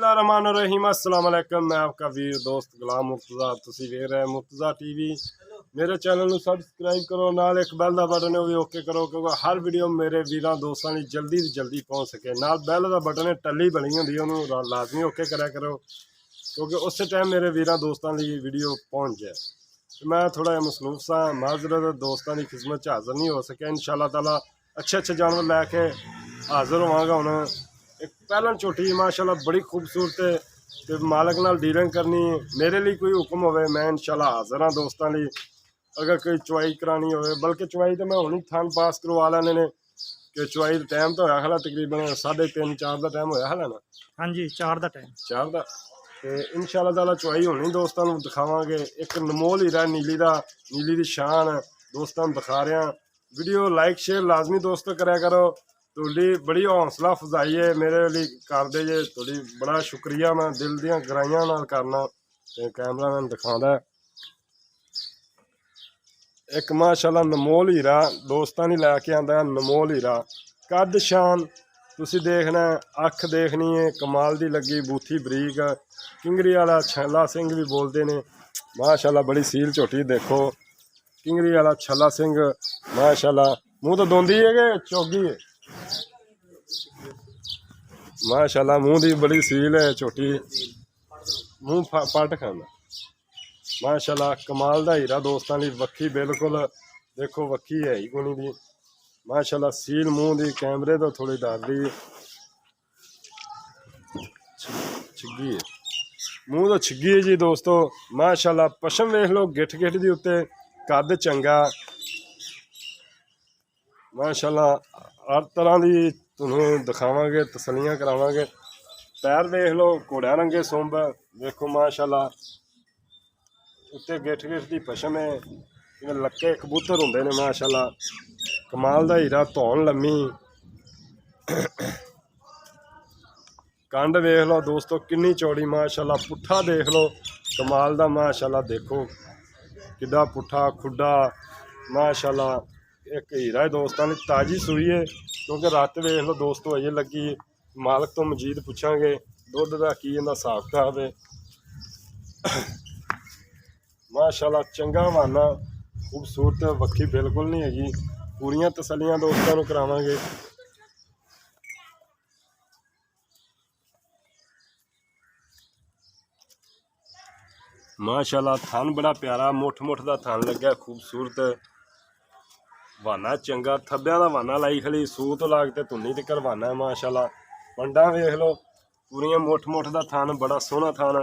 बिस्मिल्लाहिर्रहमानिर्रहीम अस्सलाम वालेकुम। मैं आपका वीर दोस्त गुलाम मुर्तज़ा, तुसी वेख रहे हैं मुर्तज़ा टीवी। मेरे चैनल को सबसक्राइब करो, नाल एक बैल का बटन है वो भी ओके करो क्योंकि हर वीडियो मेरे वीर दोस्तों की जल्दी तो जल्दी पहुँच सके। नाल बैल का बटन है टली बनी होंगी उन्होंने लाजमी ओके करा करो क्योंकि उस टाइम मेरे वीर दोस्तों की वीडियो पहुँच जाए। तो मैं थोड़ा मसरूफ सा माजरत दोस्तों की खिदमत हाज़िर नहीं हो सके। इंशाअल्लाह ताला अच्छे जानवर लैके हाज़िर होवांगा। हुण एक पहलन झोटी माशाल्लाह बड़ी खूबसूरत है तो मालक नाल डीलिंग करनी मेरे लिए कोई हुक्म हो मैं इंशाल्लाह हाज़िर हाँ दोस्तों लिए। अगर कोई चुवाई करानी हो बल्कि चुवाई तो मैं हुणी थान पास करवा लेने ने कि चुवाई टाइम तो होया खला तकरीबन 3:30-4 का टाइम होया खला ना। हाँ जी 4 का टाइम 4 का तो इंशाल्लाह ताला चुवाई होनी दोस्तों को दिखावांगे। एक अनमोल हीरा नीली दी शान दोस्तों दिखा रहे हैं। वीडियो लाइक शेयर लाजमी दोस्तों कराया करो। थोड़ी बड़ी हौसला अफजाई है मेरे लिए कर दे जे थोड़ी बड़ा शुक्रिया। मैं दिल दियां गहराइयां नाल करना ते कैमरा मैन दिखांदा एक माशाल्लाह नमोल हीरा दोस्तों ने लैके आंदा है। नमोल हीरा कद शान तुसी देखना अख देखनी है कमाल दी लगी बूथी बरीक किंगरी वाला छला सिंह भी बोलते ने माशाल्लाह बड़ी सील झोटी देखो किंगरी वाला छला सिंह माशाल्लाह मुँह तो दोंदी है कि चौगी है माशाल्लाह मुँह दी बड़ी सील है झोटी मुँह पट खाना माशाल्लाह कमाल दा हीरा दोस्तों की वक्खी बिल्कुल देखो वक्खी है ही कोनी दी माशाल्लाह सील मुँह दी कैमरे तो थोड़ी डरदी छिग्गी है मुँह तो छिग्गी है जी दोस्तों। माशाल्लाह पशम वेख लो गिठ दी उत्ते कद चंगा माशाल्लाह हर तरह की तुम्हें दिखावांगे तसलियां करावांगे। पैर देख लो घोड़ा रंगे सुंब देखो माशाल्लाह उत्ते गिठ दी पशम है लक्के कबूतर होंगे ने माशाल्लाह कमाल दा हीरा धौन लम्मी कंड वेख लो दोस्तों किन्नी चौड़ी माशाल्लाह पुट्ठा देख लो कमाल दा माशाल्लाह देखो किड्डा पुट्ठा खुड्डा माशाल्लाह एक हीरा है दोस्तों ने ताजी सूई है क्योंकि रात वेख लो दोस्तों अजे लगी मालक तो मजीद पूछांगे दुध का की इहदा हिसाब किताब है। माशाल्लाह चंगा वाना खूबसूरत वक्खी बिल्कुल नहीं हैगी पूरियां तसलियां दोस्तों को करावांगे। माशाल्लाह थान बड़ा प्यारा मुठ का थान लग्या खूबसूरत वाना चंगा थब्बिया का वाना लाई खली सूत लागते धुनी तक वाना है माशाल्लाह। पंडा वेख लो पूरियां मुठ का थान बड़ा सोहना थान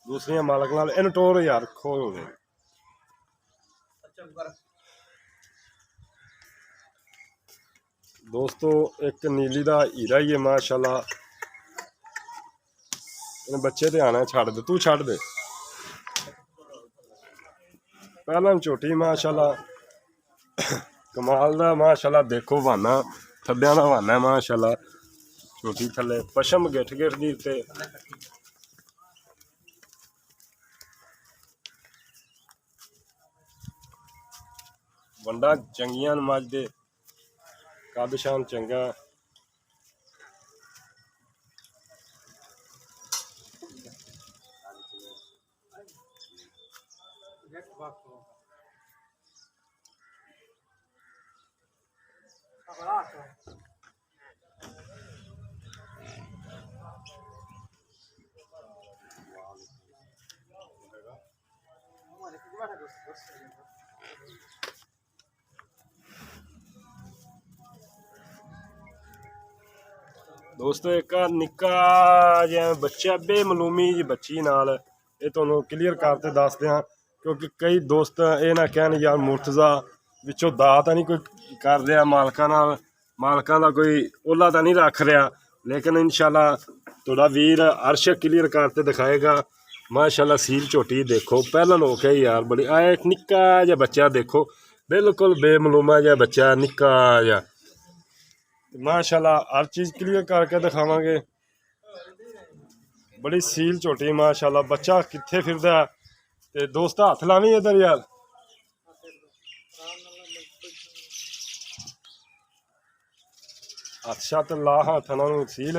दूसरिया मालक नाल इनटोर यार खो हो गए दोस्तों। एक नीली दा हीरा ही है माशाल्लाह इन बच्चे ते आना छड़ दे तू छड़ दे पहला झोटी माशाल्लाह कमाल दा माशाल्लाह देखो वाना थब्बिया का वाना है माशाल्लाह झोटी थले पशम गिठ दी ते वंडा चंगियां मज दे कद शान चंगा दोस्तों एक निक्का जिहा बच्चा बेमलूमी जी बच्ची नाल ये तुहानूं क्लीयर करते दस दें क्योंकि कई दोस्त ये ना कहन यार मुर्तज़ा विचों दा तां नहीं कोई कर रहा मालकां दा कोई ओला तां नहीं रख रहा लेकिन इंशाल्लाह थोड़ा वीर अर्श क्लीयर करते दिखाएगा। माशाल्लाह सील झोटी देखो पहला लोग है यार बड़ी आया एक निक्का जिहा बच्चा देखो बिल्कुल बेमलूमा जिहा बच्चा निक्का जिहा माशाल्लाह हर चीज़ क्लीयर करके दिखावांगे। बड़ी सील झोटी माशाल्लाह बच्चा कित्थे फिरदा ते दोस्त हथ लावी इधर यार हथ शत ला हाथ सील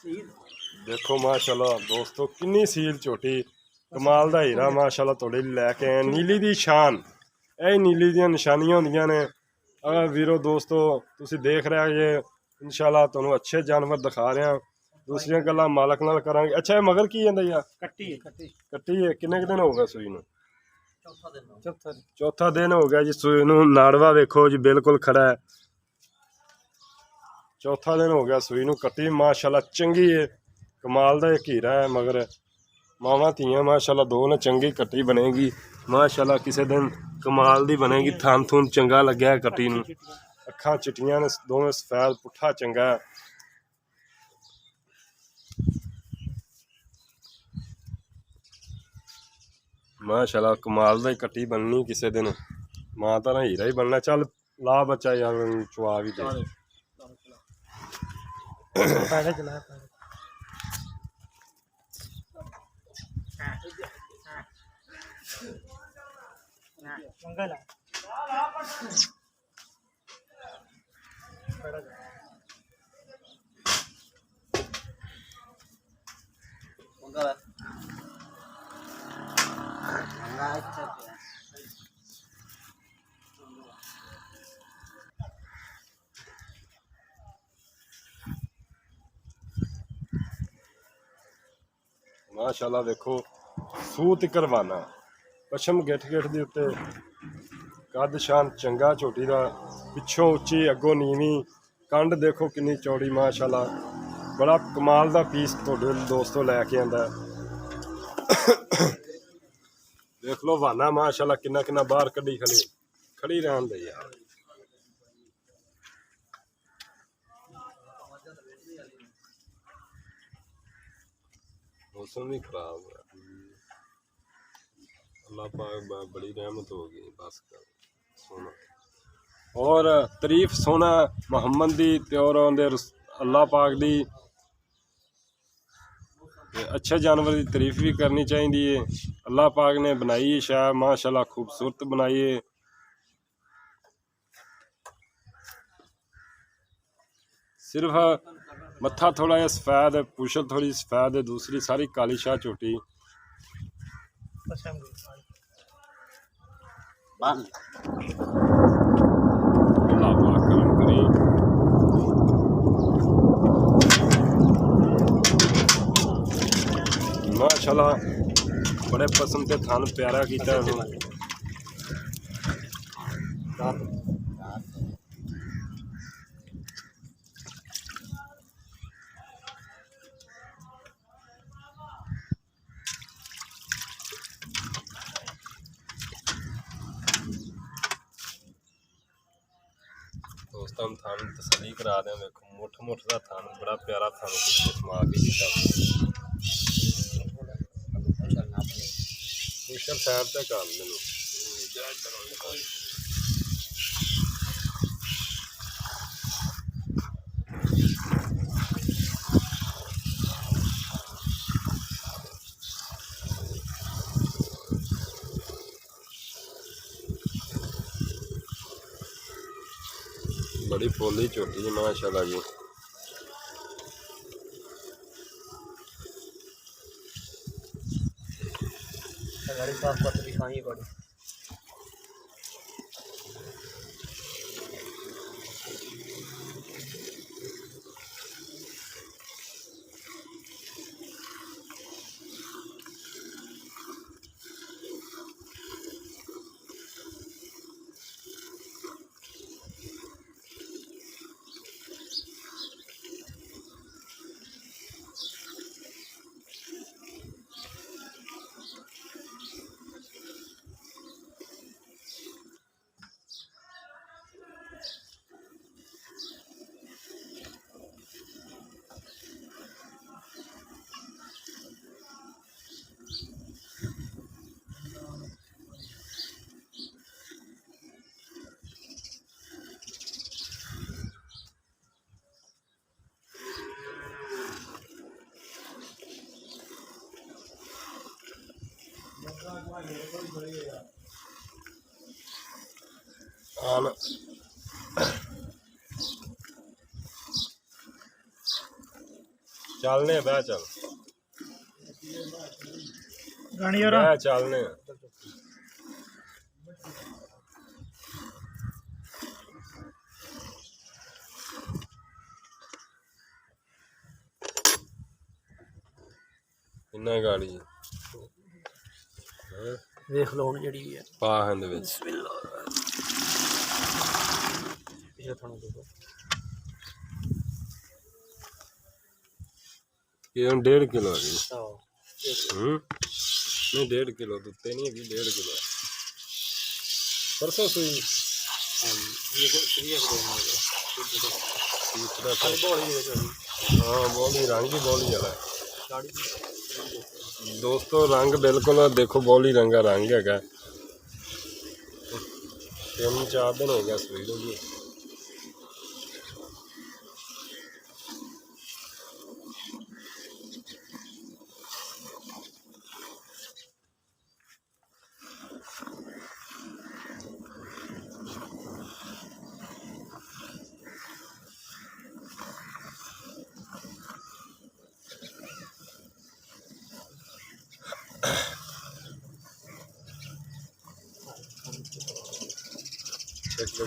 देखो माशाल्लाह दोस्तों किन्नी सील झोटी कमाल दा हीरा माशाल्लाह तुहाडे ਲਈ ਲੈ ਕੇ ਆਏ नीली दी शान। ਇਹ नीली ਦੀਆਂ ਨਿਸ਼ਾਨੀਆਂ ਹੁੰਦੀਆਂ ਨੇ। ਵੀਰੋ ਦੋਸਤੋ ਤੁਸੀਂ ਦੇਖ ਰਹੇ ਜੇ ਇਨਸ਼ਾਅੱਲਾ ਤੁਹਾਨੂੰ ਅੱਛੇ ਜਾਨਵਰ ਦਿਖਾ ਰਹੇ ਹਾਂ। ਦੂਸਰੀਆਂ ਗੱਲਾਂ ਮਾਲਕ ਨਾਲ ਕਰਾਂਗੇ। ਅੱਛਾ ਇਹ ਮਗਰ ਕੀ ਜਾਂਦਾ ਯਾਰ? ਕੱਟੀ ਹੈ। ਕਿੰਨੇ ਕੁ ਦਿਨ ਹੋ ਗਏ ਸੂਈ ਨੂੰ? ਚੌਥਾ ਦਿਨ ਹੋ ਗਿਆ ਜੀ ਸੂਈ ਨੂੰ। ਨਾੜਵਾ ਵੇਖੋ ਜੀ ਬਿਲਕੁਲ ਖੜਾ ਹੈ। ਚੌਥਾ ਦਿਨ ਹੋ ਗਿਆ ਸੂਈ ਨੂੰ। ਕੱਟੀ ਮਾਸ਼ਾਅੱਲਾ ਚੰਗੀ ਹੈ। ਕਮਾਲ ਦਾ ਇੱਕ ਹੀਰਾ ਹੈ। ਮਗਰ ਮਾਵਾਂ ਧੀਆਂ ਮਾਸ਼ਾਅੱਲਾ ਦੋ ਨੇ। ਚੰਗੀ ਕੱਟੀ ਬਣੇਗੀ ਮਾਸ਼ਾਅੱਲਾ। ਕਿਸੇ ਦਿਨ ਕਮਾਲ ਦੀ ਬਣੇਗੀ। ਥਣ ਥੂਨ ਚੰਗਾ ਲੱਗਿਆ ਕੱਟੀ ਨੂੰ। ਅੱਖਾਂ ਚਿੱਟੀਆਂ ਨੇ ਦੋਵੇਂ। ਸਫੈਦ ਪੁੱਠਾ ਚੰਗਾ ਹੈ। माशाल्लाह कमाल दा ही कट्टी बननी किसी दिन। मां तां हीरा ही बनना। चल ला बच्चा यार चुआ भी दे। माशाल्लाह देखो सूत करवाना पशम गिठ गिठ के उत्ते कद शान चंगा झोटी का। पिछों उच्ची अगों नीवी। कंड देखो कितनी चौड़ी माशाल्लाह। बड़ा कमाल का पीस तुहाडे दोस्तों लैके आंदा। देख लो वाना माशाल्लाह किन्ना किन्ना बाहर कड्डी खड़ी रहन दे यार। मौसम भी खराब है। अल्लाह पाक बड़ी रहमत होगी बस कर सोना। और तारीफ सोना मुहम्मद दी ते और उनदे अल्लाह पाक दी। अच्छे जानवर की तारीफ भी करनी चाहिए है। अल्लाह पाक ने बनाई शाह माशाल्लाह खूबसूरत बनाई है। सिर्फ मत्था थोड़ा जिहा सफेद है। पूछल थोड़ी सफेद है। दूसरी सारी काली शाह झोटी। अल्लाह पाक करम करे। माशाल्लाह बड़े पसंद के थान प्यारा किया। दोस्तों हम थान तसली करा दें। देखो मुठ मुठ का थान बड़ा प्यारा थान समा के कुशल साहब तक कर मैनू बड़ी पोली झोटी है माशाल्लाह जी। ਚੱਲਨੇ ਬਹਿ ਚੱਲ ਗਾਣੀ ਯਾਰ ਬਹਿ ਚੱਲਨੇ ਕਿੰਨਾ ਗਾੜੀ ਵੇਖ ਲਓ ਹੁਣ ਜਿਹੜੀ ਵੀ ਹੈ ਪਾ ਹਨ ਦੇ ਵਿੱਚ ਬਿਸਮਿਲ੍ਲਾ ਇਹ ਤੁਹਾਨੂੰ ਦੇਖੋ ਇਹ ਹੁਣ 1.5 ਕਿਲੋ ਹੈ ਜੀ ਆਹ ਨਹੀਂ 1.5 ਕਿਲੋ ਤੋਂ ਉੱਤੇ ਨਹੀਂ ਹੈਗੀ 1.5 ਕਿਲੋ ਪਰਸੋਂ ਸੂਈ ਇਹ ਕੋ ਸਰੀਆ ਕੋ ਤੀਸਰਾ ਖਾਲੀ ਬੋਲੀ ਦੇ ਚੋਰੀ ਹਾਂ ਬੋਲੀ ਰੰਗ ਹੀ ਬੋਲੀ ਵਾਲਾ ਗਾੜੀ ਦੋਸਤੋ ਰੰਗ ਬਿਲਕੁਲ ਦੇਖੋ ਬੋਲੀ ਰੰਗਾ ਰੰਗ ਹੈਗਾ 3-4 ਦਿਨ ਹੋ ਗਿਆ ਸੂਈ ਨੂੰ ਜੀ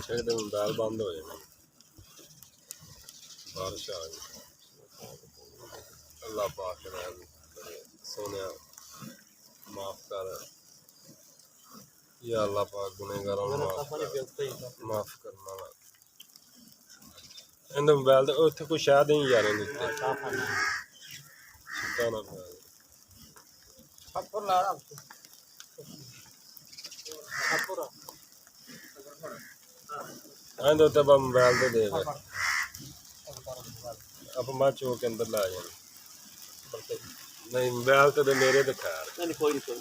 ਛੇਕ ਦੇ ਦਾਲ ਬੰਦ ਹੋ ਜਾਣਾ ਬਾਰਿਸ਼ ਆ ਗਈ ਅੱਲਾਹ ਪਾਕ ਨੇ ਸੋਨਿਆ ਮਾਫ ਕਰ या अल्लाह पाक गुनहगारों को माफ करना वा ਇਹਦੇ ਮੋਬਾਈਲ ਤੇ ਉੱਥੇ ਕੋਈ ਸ਼ਾਇਦ ਨਹੀਂ ਜਾ ਰਹੇ ਨੇ ਉੱਤੇ ਸਿੱਧਾ ਨਾ ਹੱਥੋਂ ਲਾ ਹੱਥੋਂ ਇਹਦੇ ਉੱਤੇ ਬਾ ਮੋਬਾਈਲ ਤੇ ਦੇਖ ਆਪਾਂ ਮਾਚੋ के अंदर ला जाए नहीं मोबाइल तो मेरे तो खैर नहीं कोई नहीं कोई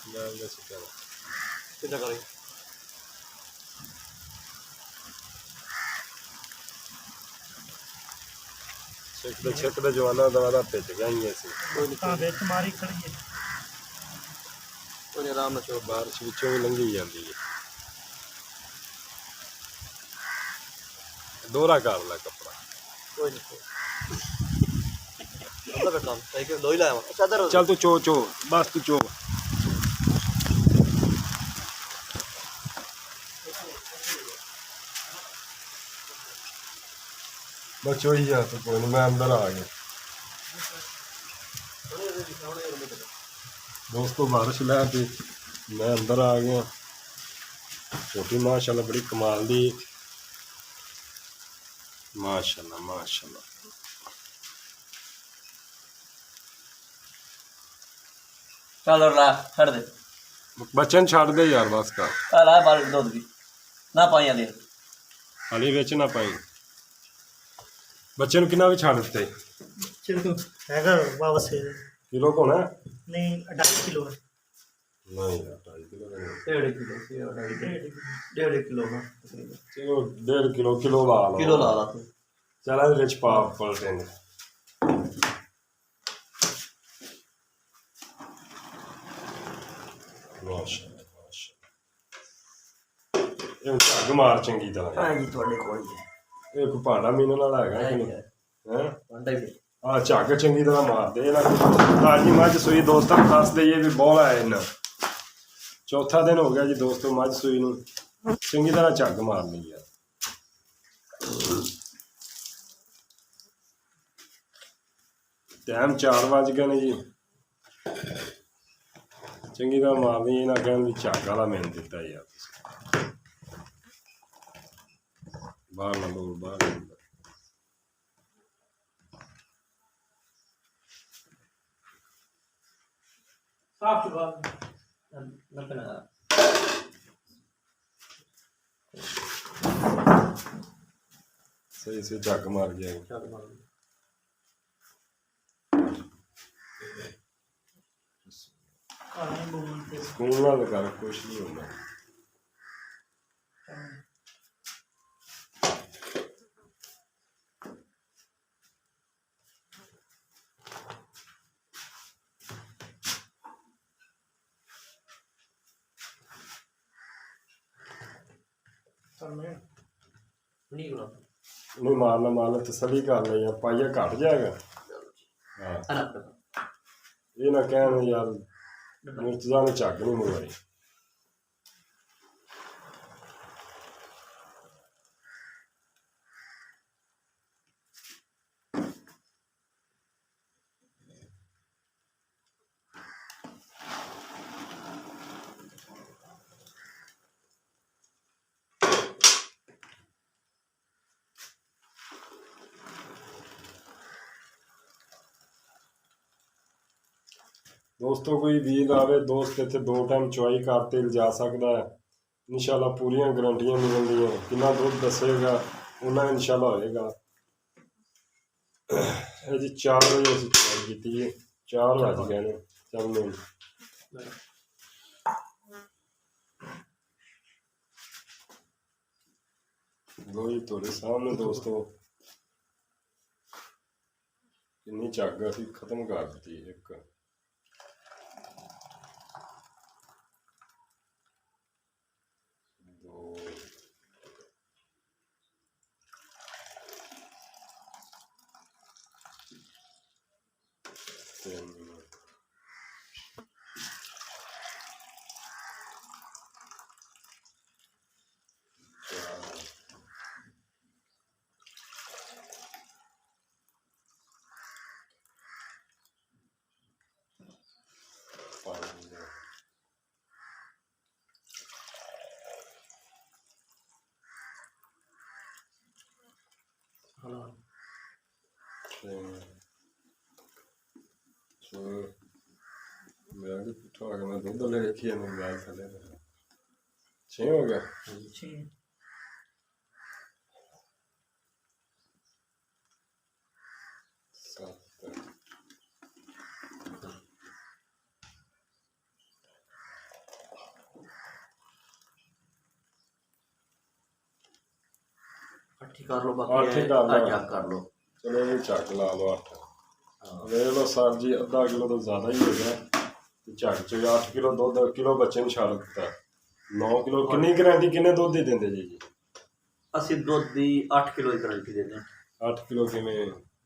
मोबाइल का सिक्का कितना करें छिक दे जवाना दवादा पिच गई सी कोई नहीं बेच मारी खड़ी है कोई आराम से बारिश विचों भी लंघी जाती है दोहरा कर ला कपड़ा कोई नहीं अंदर काम सही के दो ही लाया चादर चल तू चो बस तू चो बस चो ही जा तो कोई नहीं मैं अंदर आ गया दोस्तों बारिश लै थी मैं अंदर आ गया छोटी माशाल्लाह बड़ी कमाल दी माशाल्लाह माशाल्लाह चल ला छड़ दे बच्चन छाड़ दे यार बस का आ ला बाल दूध भी ना पाइया दे हाली बेच ना पाई बच्चे कितना भी छाड़ दिते चलो हैगा वापस से किलो कौन है नहीं 2.5 किलो है नहीं यार 2.5 किलो नहीं 1.5 किलो ना चलो 1.5 किलो किलो ला लो किलो ला ला तू चल ਇਹਦੇ ਵਿੱਚ ਪਾ ਪਲਟੇ ਨੇ ਮਾਸ਼ਾਅੱਲਾ ਇਹ ਝੱਗ ਮਾਰ ਚੰਗੀ ਤਰ੍ਹਾਂ ਹਾਂ ਜੀ ਤੁਹਾਡੇ ਕੋਲ ਹੀ ਇਹ ਕੋਈ ਭਾਂਡਾ ਮੀਨਣ ਵਾਲਾ ਹੈਗਾ ਕਿ ਨਹੀਂ ਹੈ ਹੈ ਭਾਂਡਾ ਹੀ ਆ ਝੱਗ ਚੰਗੀ ਤਰ੍ਹਾਂ ਮਾਰਦੇ ਇਹਨਾਂ ਤਾਜੀ ਮੱਝ ਸੂਈ ਦੋਸਤਾਂ ਨੂੰ ਦੱਸ ਦਈਏ ਵੀ ਬੋਲਾ ਹੈ ਇਹਨਾਂ ਚੌਥਾ ਦਿਨ ਹੋ ਗਿਆ ਜੀ ਦੋਸਤੋ ਮੱਝ ਸੂਈ ਨੂੰ ਚੰਗੀ ਤਰ੍ਹਾਂ ਝੱਗ ਮਾਰਨੀ ਯਾਰ टाइम 4 बज गए ने जी चंगी तरह मारनी ना कहन भी झग वाला मैंने दिता यार बाहर ना बोल बाहर साफ चुका लगना सही से झग मार गया चल मार ਸਕੂਨ ਨਾਲ ਕਰ ਕੁਛ ਨਹੀਂ ਹੁੰਦਾ नहीं मारना तसली कर ले पाइया घट जाएगा ਹਾਂ अना ਇਹ ਨਾ ਕਹਿਣ ਯਾਰ ਮੁਰਤਜ਼ਾ ਨੇ ਝੱਗ ਨਹੀਂ ਮਰਵਾਈ। ਦੋਸਤੋ ਕੋਈ ਵੀਰ ਆਵੇ ਦੋਸਤ ਇੱਥੇ 2 ਟਾਈਮ ਚੁਆਈ ਕਰਤੇ ਲਿਜਾ ਸਕਦਾ ਹੈ। ਇਨਸ਼ਾਅੱਲਾ ਪੂਰੀਆਂ ਗਰੰਟੀਆਂ ਮਿਲਣਗੀਆਂ। ਕਿੰਨਾ ਦੁੱਧ ਦੱਸੇਗਾ ਉਹਨਾਂ ਇਨਸ਼ਾਅੱਲਾ ਹੋਏਗਾ। ਇਹ ਜੀ 4 ਵਜੇ ਅਸੀਂ ਚੁਆਈ ਕੀਤੀ ਹੈ। 4 ਵਜ ਗਏ ਨੇ ਚੱਲਣੇ। ਗੋਈ ਤੁਹਾਡੇ ਸਾਹਮਣੇ ਦੋਸਤੋ ਕਿੰਨੀ ਝੱਗ ਅਸੀਂ ਖਤਮ ਕਰ ਦਿੱਤੀ ਇੱਕ। मेरा भी पुट्ठा हो गया। मैं दूध ले रखी है मोबाइल थले 6 हो गया। 7 ठीक कर लो हाँ, ठीक कर लो। चेक कर लो। चलो ये चक ला लो 8 ले लो सर जी। आधा किलो तो ज़्यादा ही हो गया। झट च 8 किलो दुध किलो बच्चे ने छाल दिता। 9 किलो कितनी गारंटी किन्ने दुध ही देंगे जी? ਅਸੀਂ ਦੁੱਧ ਦੀ 8 ਕਿਲੋ ਦੀ ਗਾਰੰਟੀ ਦਿੰਦੇ ਹਾਂ। 8 ਕਿਲੋ ਕਿਵੇਂ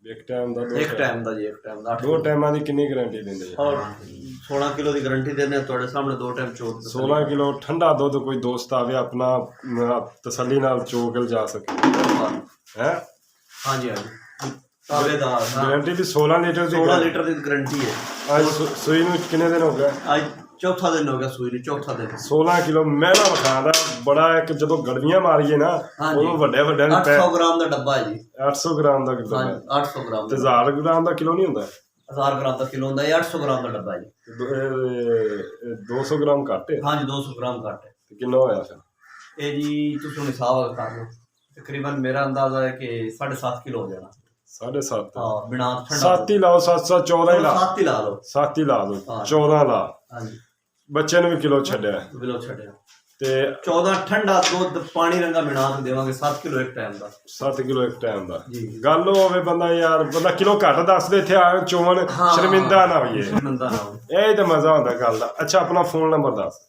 ਇੱਕ ਟਾਈਮ ਦਾ? ਇੱਕ ਟਾਈਮ ਦਾ ਜੀ, ਇੱਕ ਟਾਈਮ ਦਾ। 2 ਟਾਈਮਾਂ ਦੀ ਕਿੰਨੀ ਗਾਰੰਟੀ ਦਿੰਦੇ ਜੀ? ਔਰ 16 ਕਿਲੋ ਦੀ ਗਾਰੰਟੀ ਦਿੰਦੇ ਹਾਂ ਤੁਹਾਡੇ ਸਾਹਮਣੇ। 2 ਟਾਈਮ ਚੋਕ 16 ਕਿਲੋ ਠੰਡਾ ਦੁੱਧ ਕੋਈ ਦੋਸਤ ਆਵੇ ਆਪਣਾ ਤਸੱਲੀ ਨਾਲ ਚੋ ਕੇ ਜਾ ਸਕੇ ਹੈ। ਹਾਂਜੀ ਹਾਂਜੀ ਤਾਬੇਦਾਰ ਗਾਰੰਟੀ ਵੀ 16 ਲੀਟਰ ਦੀ। 16 ਲੀਟਰ ਦੀ ਗਾਰੰਟੀ ਹੈ। ਅੱਜ ਸੂਈ ਨੂੰ ਕਿੰਨੇ ਦਿਨ ਹੋ ਗਏ? ਅੱਜ ਚੌਥਾ ਦਿਨ ਹੋ ਗਿਆ ਸੂਈ ਨੂੰ, ਚੌਥਾ ਦਿਨ। 16 ਕਿਲੋ ਮਹਿਲਾ ਵਿਖਾਉਂਦਾ ਬੜਾ। ਇੱਕ ਜਦੋਂ ਗੜਵੀਆਂ ਮਾਰੀਏ ਨਾ ਉਹਨੂੰ ਵੱਡੇ ਵੱਡੇ 800 ਗ੍ਰਾਮ ਦਾ ਡੱਬਾ ਹੈ ਜੀ। 800 ਗ੍ਰਾਮ ਦਾ ਕਿਲੋ ਹੈ। 800 ਗ੍ਰਾਮ ਤੇ 1000 ਗ੍ਰਾਮ ਦਾ ਕਿਲੋ ਨਹੀਂ ਹੁੰਦਾ? 1000 ਗ੍ਰਾਮ ਦਾ ਕਿਲੋ ਹੁੰਦਾ। ਇਹ 800 ਗ੍ਰਾਮ ਦਾ ਡੱਬਾ ਹੈ ਜੀ। 200 ਗ੍ਰਾਮ ਘੱਟ ਹੈ। ਹਾਂਜੀ 200 ਗ੍ਰਾਮ ਘੱਟ ਹੈ। ਤੇ ਕਿੰਨਾ ਹੋਇਆ ਫਿਰ ਇਹ ਜੀ? ਤੁਸੀਂ ਹੁਣ ਹਿਸਾਬ ਕਰ ਲਓ। ਤਕਰੀਬਨ ਮੇਰਾ ਅੰਦਾਜ਼ਾ ਹੈ ਕਿ 7.5 ਕਿਲੋ ਹੋ ਜਾਣਾ। 7.5 ਹਾਂ ਬਿਨਾ ਠੰਡਾ 7 ਹੀ ਲਾਓ। 714 ਹੀ ਲਾ। 7 ਹੀ ਲਾ ਲਓ। 7 ਹੀ ਲਾ ਦੋ। 14 ਲਾ। ਹਾਂਜੀ ਬੱਚੇ ਨੂੰ ਵੀ ਕਿਲੋ ਛੱਡਿਆ ਕਿਲੋ ਛੱਡਿਆ ਤੇ 14 ਠੰਡਾ ਦੁੱਧ ਪਾਣੀ ਰੰਗਾ ਮਿਲਾ ਕੇ ਦੇਵਾਂਗੇ। 7 ਕਿਲੋ ਇੱਕ ਟਾਈਮ ਦਾ। 7 ਕਿਲੋ ਇੱਕ ਟਾਈਮ ਦਾ। ਜੀ ਗੱਲ ਹੋਵੇ ਬੰਦਾ ਯਾਰ ਬੰਦਾ ਕਿਲੋ ਘੱਟ ਦੱਸ ਦੇ ਇੱਥੇ ਆ ਚੋਣ ਸ਼ਰਮਿੰਦਾ ਨਾ ਹੋਈਏ। ਸ਼ਰਮਿੰਦਾ ਨਾ ਹੋਵੇ। ਇਹ ਤਾਂ ਮਜ਼ਾ ਹੁੰਦਾ ਗੱਲ ਦਾ। ਅੱਛਾ ਆਪਣਾ ਫੋਨ ਨੰਬਰ ਦੱਸ।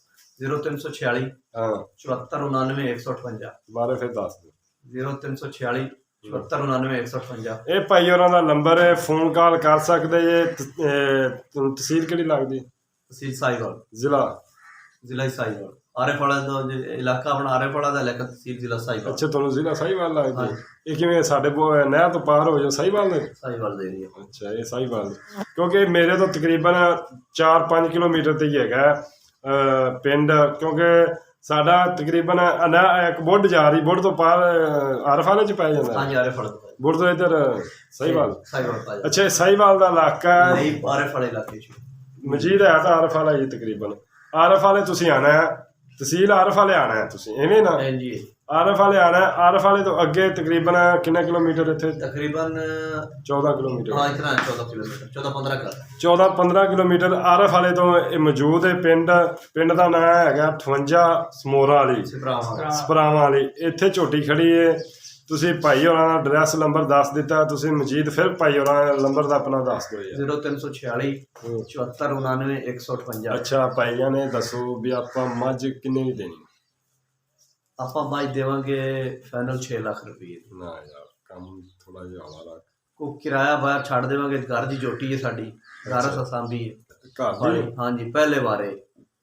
0346 ਹਾਂ 7499 158। ਬਾਰੇ ਫਿਰ ਦੱਸ ਦੇ। 0346 7499 158। ਇਹ ਭਾਈ ਹੋਰਾਂ ਦਾ ਨੰਬਰ ਹੈ। ਫੋਨ ਕਾਲ ਕਰ ਸਕਦੇ ਜੇ। ਤਹਿਸੀਲ ਕਿਹੜੀ ਲੱਗਦੀ? ਤਹਿਸੀਲ ਸਾਈਵਾਲ, ਜ਼ਿਲ੍ਹਾ ਸਾਈਵਾਲ। ਆਰੇਫਾਲਾ ਦਾ ਇਲਾਕਾ ਆਪਣਾ ਆਰੇਫਾਲਾ ਦਾ ਇਲਾਕਾ, ਤਹਿਸੀਲ ਜ਼ਿਲ੍ਹਾ ਸਾਈਵਾਲ। ਅੱਛਾ ਤੁਹਾਨੂੰ ਜ਼ਿਲ੍ਹਾ ਸਾਹੀਵਾਲ ਲੱਗਦਾ? ਇਹ ਕਿਵੇਂ ਸਾਡੇ ਨਹਿਰ ਤੋਂ ਪਾਰ ਹੋ ਜਾ ਸਾਹੀਵਾਲ ਦੇ? ਸਾਈਵਾਲ ਦੇ ਏਰੀਆ। ਅੱਛਾ ਇਹ ਸਾਹੀਵਾਲ ਕਿਉਂਕਿ ਮੇਰੇ ਤੋਂ ਤਕਰੀਬਨ 4-5 ਕਿਲੋਮੀਟਰ ਤੇ ਹੀ ਹੈਗਾ ਪਿੰਡ। ਕਿਉਂਕਿ ਸਾਡਾ ਤਕਰੀਬਨ ਇੱਕ ਬੁੱਢ ਜਾ ਰਹੀ, ਬੁੱਢ ਤੋਂ ਪਾਰ ਆਰੇਫਾਲੇ ਚ ਪੈ ਜਾਂਦਾ। ਹਾਂਜੀ ਆਰੇਫਾਲਾ ਤੋਂ ਬੁੱਢ ਤੋਂ ਇੱਧਰ ਸਾਹੀਵਾਲ। ਸਾਈਵਾਲ ਅੱਛਾ ਇਹ ਸਾਹੀਵਾਲ ਦਾ ਇਲਾਕਾ ਨਹੀਂ, ਆਰੇਫਾਲਾ ਇਲਾਕੇ ਚ ਮਜੀਦ ਹੈ ਤਾਂ ਆਰੇਫਾਲਾ ਹੀ ਤਕਰੀਬਨ। ਆਰੇਫਾਲੇ ਤੁਸੀਂ ਆਣਾ ਹੈ, ਤਹਿਸੀਲ ਆਰੇਫਾਲੇ ਆਣਾ ਹੈ ਤੁਸੀਂ, ਐਵੇਂ ਨਾ? ਹਾਂਜੀ ਆਰੇਫਾਲੇ ਆਣਾ। ਆਰੇਫਾਲੇ ਤੋਂ ਅੱਗੇ ਤਕਰੀਬਨ ਕਿੰਨੇ ਕਿਲੋਮੀਟਰ ਇੱਥੇ? ਤਕਰੀਬਨ 14 ਕਿਲੋਮੀਟਰ। ਹਾਂ ਇਤਨਾ 14 ਕਿਲੋਮੀਟਰ, 14-15 ਕਰ 14-15 ਕਿਲੋਮੀਟਰ ਆਰੇਫਾਲੇ ਤੋਂ ਇਹ ਮੌਜੂਦ ਹੈ ਪਿੰਡ ਦਾ ਨਾਮ ਹੈਗਾ 58 ਸਮੋਰਾ ਵਾਲੀ, ਸਪਰਾਵਾਂ ਵਾਲੀ। ਇੱਥੇ ਝੋਟੀ ਖੜੀ ਹੈ। ਤੁਸੀਂ ਭਾਈ ਹੋਰਾਂ ਦਾ ਐਡਰੈਸ ਨੰਬਰ ਦੱਸ ਦਿੱਤਾ। ਤੁਸੀਂ ਮਜੀਦ ਫਿਰ ਭਾਈ ਹੋਰਾਂ ਦਾ ਨੰਬਰ ਦਾ ਆਪਣਾ ਦੱਸ ਦਿਓ ਯਾਰ। 0346 7499 158। ਅੱਛਾ ਭਾਈਆਂ ਨੇ ਦੱਸੋ ਵੀ ਆਪਾਂ ਮੱਝ ਕਿੰਨੇ ਦੀ ਦੇਣੀ? ਆਪਾਂ ਮੱਝ ਦੇਵਾਂਗੇ ਫਾਈਨਲ 6 ਲੱਖ ਰੁਪਏ। ਨਾ ਯਾਰ ਕੰਮ ਥੋੜਾ ਜਿਹਾ ਹਵਾ ਰੱਖ। ਕੋ ਕਿਰਾਇਆ ਬਾਹਰ ਛੱਡ ਦੇਵਾਂਗੇ। ਘਰ ਦੀ ਝੋਟੀ ਹੈ ਸਾਡੀ, ਘਰ ਅੱਛਾ। ਸਾਂਭੀ ਹੈ। ਘਰ ਦੀ ਹਾਂਜੀ ਪਹਿਲੇ ਵਾਰੇ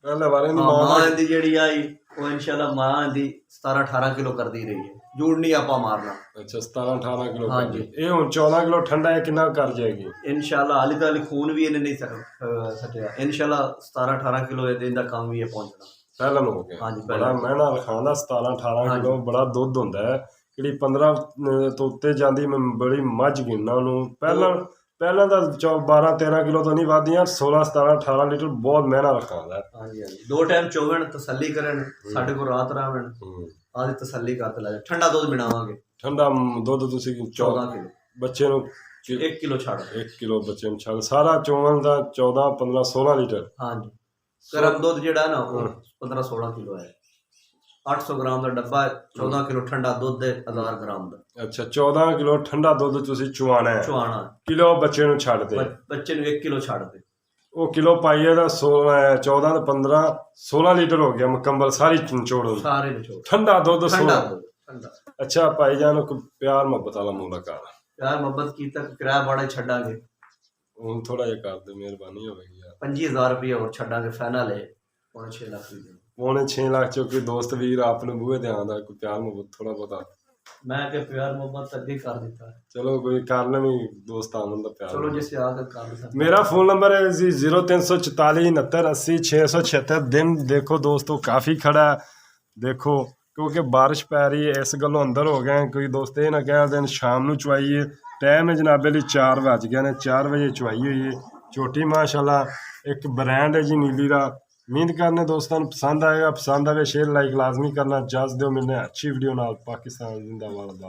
ਪਹਿਲੇ ਬਾਰੇ ਨਹੀਂ ਮਾਂ ਮਾਂ ਇਹਦੀ ਜਿਹੜੀ ਆਈ ਉਹ ਇਨਸ਼ਾਅੱਲਾ ਮਾਂ ਇਹਦੀ 17-18 ਕਿਲੋ ਕਰਦੀ ਰਹੀ ਹੈ। ਜੂੜ ਨਹੀਂ ਆਪਾਂ ਮਾਰਨਾ। ਅੱਛਾ 17-18 ਕਿਲੋ ਹਾਂਜੀ। ਇਹ ਹੁਣ 14 ਕਿਲੋ ਠੰਡਾ ਹੈ, ਕਿੰਨਾ ਕਰ ਜਾਏਗੀ? ਇਨਸ਼ਾਅੱਲਾ ਹਾਲੇ ਤਾਂ ਖੂਨ ਵੀ ਇਹਨੇ ਨਹੀਂ ਸਟਿਆ। ਇਨਸ਼ਾਅੱਲਾ 17-18 ਕਿਲੋ ਇਹਦਾ ਕੰਮ ਵੀ ਹੈ ਪਹੁੰਚਣਾ। ਪਹਿਲਾਂ ਹੋ ਗਿਆ ਹਾਂਜੀ, ਬੜਾ ਪਹਿਲਾਂ। ਮਹਿਣਾ ਰਖਾਂਦਾ 17-18 ਹਾਂਜੀ। ਕਿਲੋ ਬੜਾ ਦੁੱਧ ਹੁੰਦਾ ਹੈ। ਜਿਹੜੀ 15 ਤੋਂ ਉੱਤੇ ਜਾਂਦੀ ਮੈਂ ਬੜੀ ਮੱਝ ਗਿਣਨਾ ਉਹਨੂੰ। ਪਹਿਲਾਂ ਤਾਂ 12-13 ਕਿਲੋ ਤੋਂ ਨਹੀਂ ਵੱਧਦੀਆਂ, 16-17-18 ਲੀਟਰ ਬਹੁਤ ਮਹਿਣਾ ਰਖਾਂਦਾ ਹੈ। ਹਾਂਜੀ ਹਾਂਜੀ, 2 ਟਾਈਮ ਚੋਵਣ ਤਸੱਲੀ ਕਰਨ, ਸਾਡੇ ਕੋਲ ਰਾਤ ਰਾਵਣ ਆਦੀ ਤਸੱਲੀ ਕਰ ਤੇ ਲੈ ਜਾ। ਠੰਡਾ ਦੁੱਧ ਬਣਾਵਾਂਗੇ। ਠੰਡਾ ਦੁੱਧ ਤੁਸੀਂ 14 ਕਿਲੋ ਬੱਚੇ ਨੂੰ 1 ਕਿਲੋ ਛੱਡ। 1 ਕਿਲੋ ਬੱਚੇ ਨੂੰ ਛੱਡ ਸਾਰਾ ਚੋਣ ਦਾ 14-15-16 ਲੀਟਰ। ਹਾਂਜੀ, ਗਰਮ ਦੁੱਧ ਜਿਹੜਾ ਨਾ ਉਹ 15-16 ਕਿਲੋ ਹੈ। 800 ਗ੍ਰਾਮ ਦਾ ਡੱਬਾ, 14 ਕਿਲੋ ਠੰਡਾ ਦੁੱਧ ਹੈ, 1000 ਗ੍ਰਾਮ ਦਾ। ਅੱਛਾ 14 ਕਿਲੋ ਠੰਡਾ ਦੁੱਧ ਤੁਸੀਂ ਚੁਆਣਾ ਹੈ। ਚੁਆਣਾ ਕਿਲੋ ਬੱਚੇ ਨੂੰ ਛੱਡ ਦੇ। ਬੱਚੇ ਨੂੰ 1 ਕਿਲੋ ਛੱਡ ਦੇ। ਉਹ ਕਿਲੋ ਪਾਈਏ ਦਾ 14 ਤੇ 15-16 ਲੀਟਰ ਹੋ ਗਿਆ ਮੁਕੰਮਲ ਸਾਰੀ ਨਿਚੋੜ ਉਹਨੂੰ। ਸਾਰੇ ਨਿਚੋੜ ਠੰਡਾ ਦੁੱਧ ਠੰਡਾ 16। ਦੁੱਧ ਠੰਡਾ। ਅੱਛਾ ਭਾਈ ਜਾਨ ਕੋ ਪਿਆਰ ਮੁਹੱਬਤ ਵਾਲਾ ਮੁਲਾਕਾਤ ਪਿਆਰ ਮੁਹੱਬਤ ਕੀਤਾ, ਕਿਰਾਇਆ ਬਾੜਾ ਛੱਡਾਂਗੇ। ਹੁਣ ਥੋੜਾ ਜਿਹਾ ਕਰ ਦੇ, ਮਿਹਰਬਾਨੀ ਹੋਵੇਗੀ ਯਾਰ। 25000 ਰੁਪਏ ਹੋਰ ਛੱਡਾਂਗੇ। ਫਾਈਨਲ ਹੈ 6 ਲੱਖ ਦੀ। ਪੌਣੇ 6 ਲੱਖ ਚੋਂ ਕੋਈ ਦੋਸਤ ਵੀਰ ਆਪ ਨੂੰ ਬੂਹੇ ਤੇ ਆਉਂਦਾ, ਕੋਈ ਪਿਆਰ ਮੁਹੱਬਤ ਥੋੜਾ ਬਹੁਤਾ। ਮੈਂ ਕਿ ਪਿਆਰ ਮੁਹੱਬਤ ਅੱਗੇ ਕਰ ਦਿੱਤਾ। ਚਲੋ ਕੋਈ ਕਾਰਨ ਵੀ ਦੋਸਤ ਆਮਨ ਦਾ ਪਿਆਰ। ਚਲੋ ਜਿਸ ਆ ਕੇ ਕਰ ਦਿੱਤਾ। मेरा फ़ोन नंबर है जी 0344 69 80 676। दिन देखो दोस्तों काफ़ी खड़ा है, देखो क्योंकि बारिश पै रही है इस गलों अंदर हो गए। कोई दोस्त ये ना कह दिन शाम ਨੂੰ ਚਵਾਈਏ। टाइम है जनाबे ਲਈ 4 ਵੱਜ गए ने, 4 ਵਜੇ ਚਵਾਈ ਹੋਈ है। छोटी माशाल्लाह एक ब्रांड है जी नीली का। उम्मीद करने दोस्तों पसंद आएगा, पसंद आए शेयर लाइक लाजमी करना। इजाज़त दो, मिलने अच्छी वीडियो नाल। पाकिस्तान जिंदाबाद।